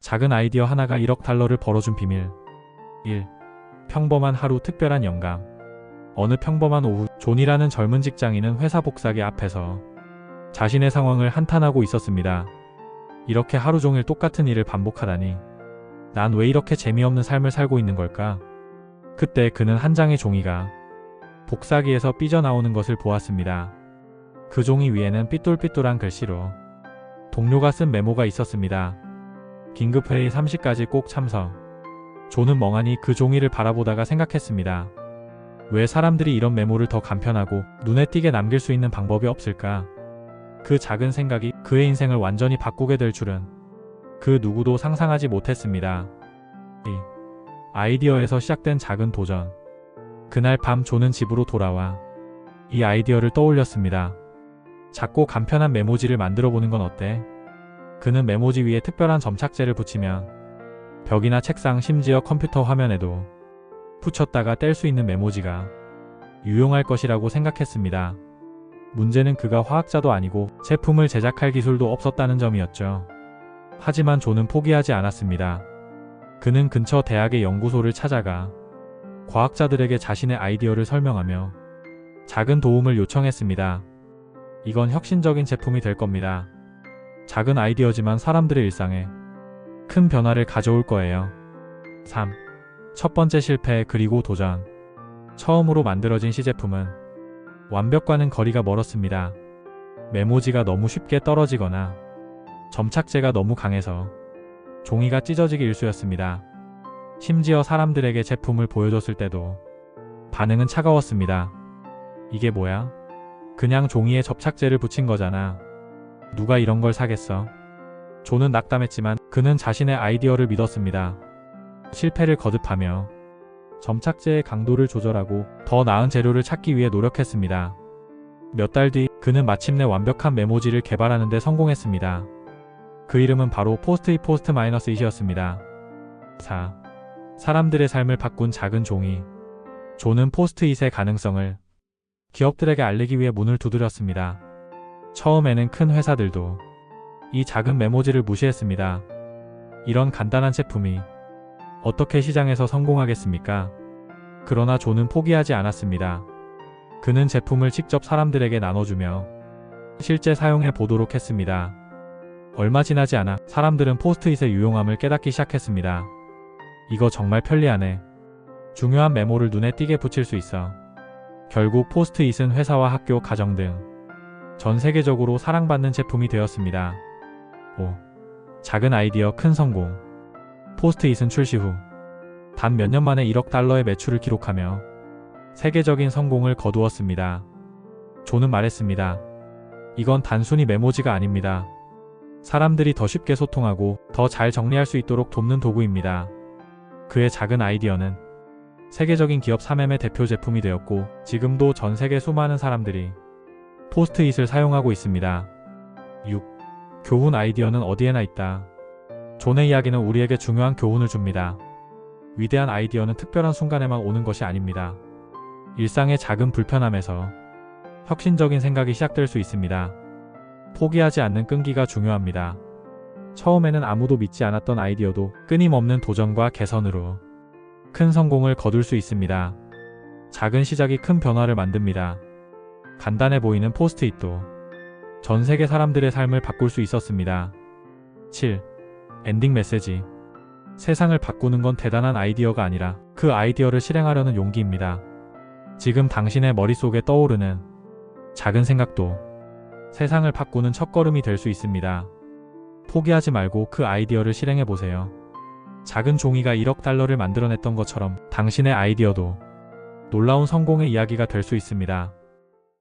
작은 아이디어 하나가 1억 달러를 벌어준 비밀. 1. 평범한 하루 특별한 영감. 어느 평범한 오후, 존이라는 젊은 직장인은 회사 복사기 앞에서 자신의 상황을 한탄하고 있었습니다. 이렇게 하루 종일 똑같은 일을 반복하다니. 난 왜 이렇게 재미없는 삶을 살고 있는 걸까? 그때 그는 한 장의 종이가 복사기에서 삐져나오는 것을 보았습니다. 그 종이 위에는 삐뚤삐뚤한 글씨로 동료가 쓴 메모가 있었습니다. 긴급회의 30까지 꼭 참석. 존은 멍하니 그 종이를 바라보다가 생각했습니다. 왜 사람들이 이런 메모를 더 간편하고 눈에 띄게 남길 수 있는 방법이 없을까? 그 작은 생각이 그의 인생을 완전히 바꾸게 될 줄은 그 누구도 상상하지 못했습니다. 이 아이디어에서 시작된 작은 도전. 그날 밤 존은 집으로 돌아와 이 아이디어를 떠올렸습니다. 작고 간편한 메모지를 만들어 보는 건 어때? 그는 메모지 위에 특별한 점착제를 붙이면 벽이나 책상, 심지어 컴퓨터 화면에도 붙였다가 뗄 수 있는 메모지가 유용할 것이라고 생각했습니다. 문제는 그가 화학자도 아니고 제품을 제작할 기술도 없었다는 점이었죠. 하지만 존은 포기하지 않았습니다. 그는 근처 대학의 연구소를 찾아가 과학자들에게 자신의 아이디어를 설명하며 작은 도움을 요청했습니다. 이건 혁신적인 제품이 될 겁니다. 작은 아이디어지만 사람들의 일상에 큰 변화를 가져올 거예요. 3. 첫 번째 실패 그리고 도전. 처음으로 만들어진 시제품은 완벽과는 거리가 멀었습니다. 메모지가 너무 쉽게 떨어지거나 점착제가 너무 강해서 종이가 찢어지기 일쑤였습니다. 심지어 사람들에게 제품을 보여줬을 때도 반응은 차가웠습니다. 이게 뭐야? 그냥 종이에 접착제를 붙인 거잖아. 누가 이런 걸 사겠어? 존은 낙담했지만 그는 자신의 아이디어를 믿었습니다. 실패를 거듭하며 점착제의 강도를 조절하고 더 나은 재료를 찾기 위해 노력했습니다. 몇 달 뒤 그는 마침내 완벽한 메모지를 개발하는 데 성공했습니다. 그 이름은 바로 포스트잇 포스트-it이었습니다. 4. 사람들의 삶을 바꾼 작은 종이. 존은 포스트잇의 가능성을 기업들에게 알리기 위해 문을 두드렸습니다. 처음에는 큰 회사들도 이 작은 메모지를 무시했습니다. 이런 간단한 제품이 어떻게 시장에서 성공하겠습니까? 그러나 존은 포기하지 않았습니다. 그는 제품을 직접 사람들에게 나눠주며 실제 사용해 보도록 했습니다. 얼마 지나지 않아 사람들은 포스트잇의 유용함을 깨닫기 시작했습니다. 이거 정말 편리하네. 중요한 메모를 눈에 띄게 붙일 수 있어. 결국 포스트잇은 회사와 학교, 가정 등 전 세계적으로 사랑받는 제품이 되었습니다. 5. 작은 아이디어 큰 성공. 포스트잇은 출시 후 단 몇 년 만에 1억 달러의 매출을 기록하며 세계적인 성공을 거두었습니다. 존은 말했습니다. 이건 단순히 메모지가 아닙니다. 사람들이 더 쉽게 소통하고 더 잘 정리할 수 있도록 돕는 도구입니다. 그의 작은 아이디어는 세계적인 기업 3M의 대표 제품이 되었고 지금도 전 세계 수많은 사람들이 포스트잇을 사용하고 있습니다. 6. 교훈. 아이디어는 어디에나 있다. 존의 이야기는 우리에게 중요한 교훈을 줍니다. 위대한 아이디어는 특별한 순간에만 오는 것이 아닙니다. 일상의 작은 불편함에서 혁신적인 생각이 시작될 수 있습니다. 포기하지 않는 끈기가 중요합니다. 처음에는 아무도 믿지 않았던 아이디어도 끊임없는 도전과 개선으로 큰 성공을 거둘 수 있습니다. 작은 시작이 큰 변화를 만듭니다. 간단해 보이는 포스트잇도 전 세계 사람들의 삶을 바꿀 수 있었습니다. 7. 엔딩 메시지. 세상을 바꾸는 건 대단한 아이디어가 아니라 그 아이디어를 실행하려는 용기입니다. 지금 당신의 머릿속에 떠오르는 작은 생각도 세상을 바꾸는 첫걸음이 될 수 있습니다. 포기하지 말고 그 아이디어를 실행해보세요. 작은 종이가 1억 달러를 만들어냈던 것처럼 당신의 아이디어도 놀라운 성공의 이야기가 될 수 있습니다.